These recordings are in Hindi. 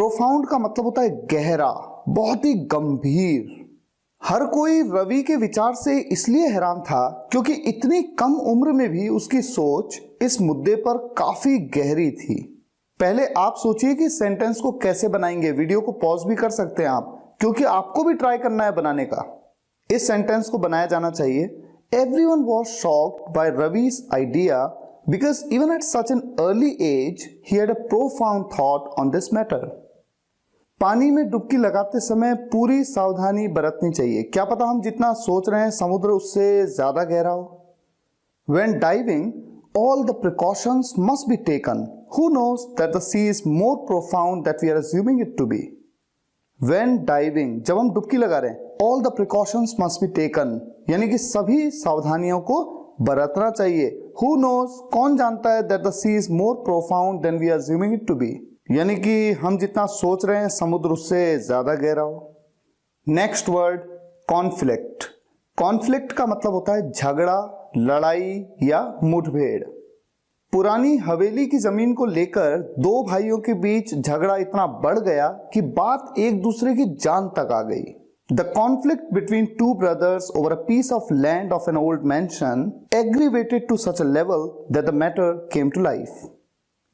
प्रोफाउंड का मतलब होता है गहरा, बहुत ही गंभीर। हर कोई रवि के विचार से इसलिए हैरान था क्योंकि इतनी कम उम्र में भी उसकी सोच इस मुद्दे पर काफी गहरी थी। पहले आप सोचिए कि सेंटेंस को कैसे बनाएंगे। वीडियो को पॉज भी कर सकते हैं आप, क्योंकि आपको भी ट्राई करना है बनाने का। इस सेंटेंस को बनाया जाना चाहिए, everyone was shocked by Ravi's idea because even at such an early age he had a profound thought on this matter. पानी में डुबकी लगाते समय पूरी सावधानी बरतनी चाहिए। क्या पता हम जितना सोच रहे हैं समुद्र उससे ज्यादा गहरा हो। When diving, all the precautions must be taken. Who knows that the sea is more profound than we are assuming it to be? When diving, जब हम डुबकी लगा रहे हैं, all the precautions must be taken, यानी कि सभी सावधानियों को बरतना चाहिए। Who knows, कौन जानता है that the sea is more profound than we are assuming it to be, यानी कि हम जितना सोच रहे हैं समुद्र उससे ज्यादा गहरा हो। Next word, conflict. कॉन्फ्लिक्ट का मतलब होता है झगड़ा, लड़ाई या मुठभेड़। पुरानी हवेली की जमीन को लेकर दो भाइयों के बीच झगड़ा इतना बढ़ गया कि बात एक दूसरे की जान तक आ गई। The conflict between two brothers over a piece of land of an old mansion aggravated to such a level that the matter came to life.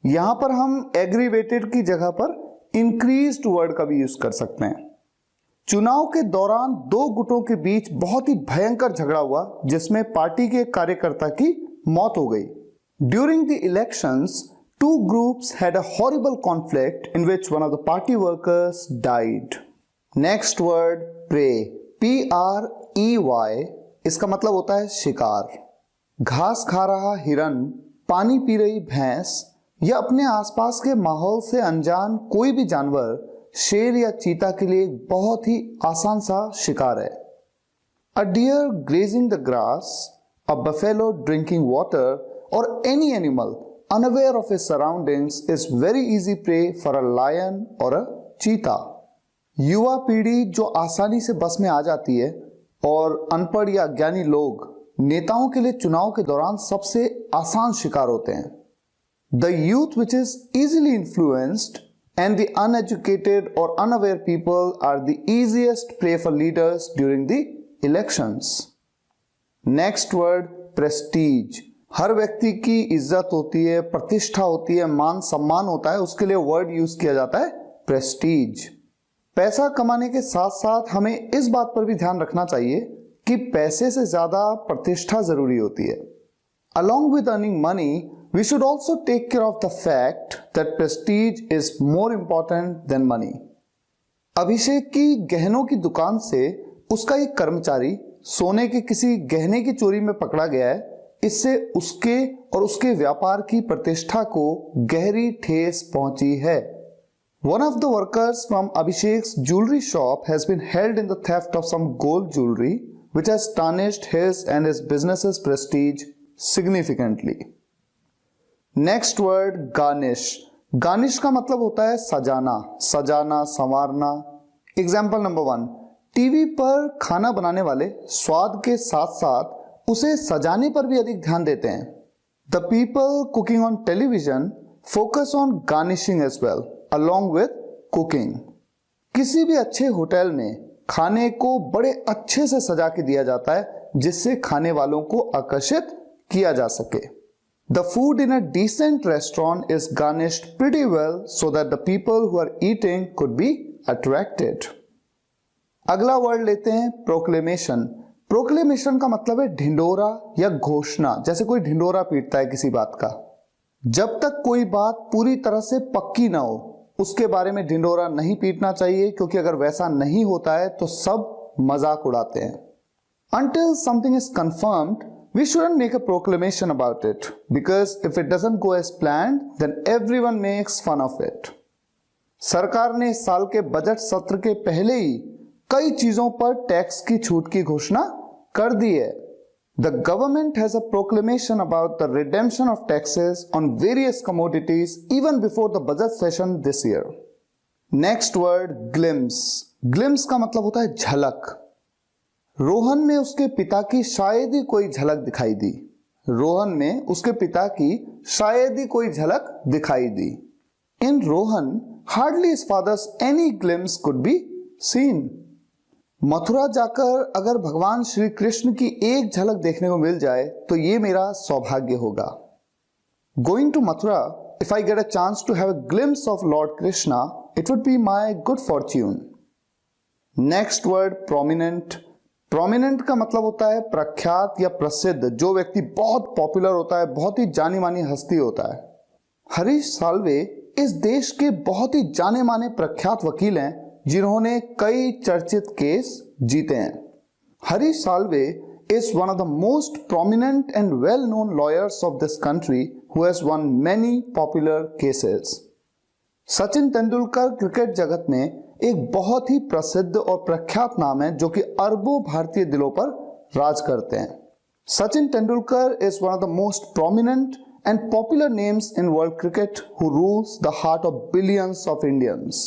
यहां पर हम aggravated की जगह पर increased वर्ड का भी यूज कर सकते हैं। चुनाव के दौरान दो गुटों के बीच बहुत ही भयंकर झगड़ा हुआ जिसमें पार्टी के कार्यकर्ता की मौत हो गई। During the elections, two groups had a horrible conflict in which one of the party workers died. Next word, prey. P-R-E-Y. इसका मतलब होता है शिकार। घास खा रहा हिरन, पानी पी रही भैंस या अपने आसपास के माहौल से अनजान कोई भी जानवर शेर या चीता के लिए एक बहुत ही आसान सा शिकार है। A deer grazing the grass, a buffalo drinking water, or any animal unaware of his surroundings is very easy prey for a lion or a cheetah. युवा पीढ़ी जो आसानी से बस में आ जाती है और अनपढ़ या अज्ञानी लोग नेताओं के लिए चुनाव के दौरान सबसे आसान शिकार होते हैं। The youth which is easily influenced and the uneducated or unaware people are the easiest prey for leaders during the elections. Next word, prestige. हर व्यक्ति की इज्जत होती है, प्रतिष्ठा होती है, मान सम्मान होता है, उसके लिए वर्ड यूज किया जाता है प्रेस्टीज। पैसा कमाने के साथ साथ हमें इस बात पर भी ध्यान रखना चाहिए कि पैसे से ज्यादा प्रतिष्ठा जरूरी होती है। Along with earning money, we should also take care of the fact that prestige is more important than money. अभिषेक की गहनों की दुकान से उसका एक कर्मचारी सोने के किसी गहने की चोरी में पकड़ा गया है। इससे उसके और उसके व्यापार की प्रतिष्ठा को गहरी ठेस पहुंची है। One of the workers from Abhishek's jewelry shop has been held in the theft of some gold jewelry, which has tarnished his and his business's prestige significantly. Next word, garnish. Garnish का मतलब होता है सजाना, सजाना, संवारना। Example number 1. टीवी पर खाना बनाने वाले स्वाद के साथ साथ उसे सजाने पर भी अधिक ध्यान देते हैं। The people cooking on television focus on garnishing as well, along with cooking. किसी भी अच्छे होटल में खाने को बड़े अच्छे से सजा के दिया जाता है जिससे खाने वालों को आकर्षित किया जा सके। The food in a decent restaurant is garnished pretty well so that the people who are eating could be attracted. अगला वर्ड लेते हैं प्रोक्लेमेशन। प्रोक्लेमेशन का मतलब है ढिंडोरा या घोषणा, जैसे कोई ढिंडोरा पीटता है किसी बात का। जब तक कोई बात पूरी तरह से पक्की ना हो उसके बारे में ढिंडोरा नहीं पीटना चाहिए, क्योंकि अगर वैसा नहीं होता है तो सब मजाक उड़ाते हैं। Until something is confirmed, we shouldn't make a proclamation about it, because if it doesn't go as planned, then everyone makes fun of it. सरकार ने इस साल के बजट सत्र के पहले ही कई चीजों पर टैक्स की छूट की घोषणा कर दी है। The government has a proclamation about the redemption of taxes on various commodities even before the budget session this year. Next word, glimpse. Glimpse का मतलब होता है झलक। रोहन में उसके पिता की शायद ही कोई झलक दिखाई दी। रोहन में उसके पिता की शायद ही कोई झलक दिखाई दी। In Rohan, Hardly his father's any glimpse could be seen. Mathura जाकर अगर भगवान श्री कृष्ण की एक झलक देखने को मिल जाए तो ये मेरा सौभाग्य होगा. Going to Mathura, if I get a chance to have a glimpse of Lord Krishna, it would be my good fortune. Next word, prominent. Prominent का मतलब होता है प्रख्यात या प्रसिद्ध, जो व्यक्ति बहुत पॉपुलर होता है, बहुत ही जानी मानी हस्ती होता है. हरीश साल्वे इस देश के बहुत ही जाने माने प्रख्यात वकील हैं जिन्होंने कई चर्चित केस जीते हैं. Harish Salve is one of the most prominent and well-known lawyers of this country who has won many popular cases. Sachin Tendulkar cricket जगत में एक बहुत ही प्रसिद्ध और प्रख्यात नाम है जो कि अरबों भारतीय दिलों पर राज करते हैं. Sachin Tendulkar is one of the most prominent and popular names in world cricket who rules the heart of billions of Indians.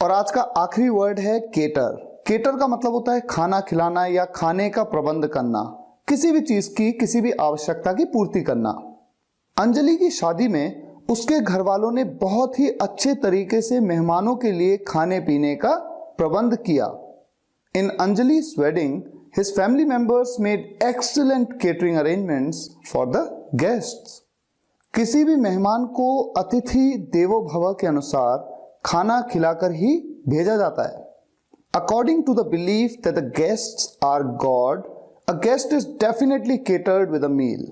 और आज का आखिरी वर्ड है केटर. केटर का मतलब होता है खाना खिलाना या खाने का प्रबंध करना, किसी भी चीज की किसी भी आवश्यकता की पूर्ति करना. अंजलि की शादी में उसके घर वालों ने बहुत ही अच्छे तरीके से मेहमानों के लिए खाने पीने का प्रबंध किया. इन Anjali's wedding, his family members made excellent catering arrangements for the guests. किसी भी मेहमान को अतिथि देवो भव के अनुसार खाना खिलाकर ही भेजा जाता है. According to the belief that the guests are God, a guest is definitely catered with a meal.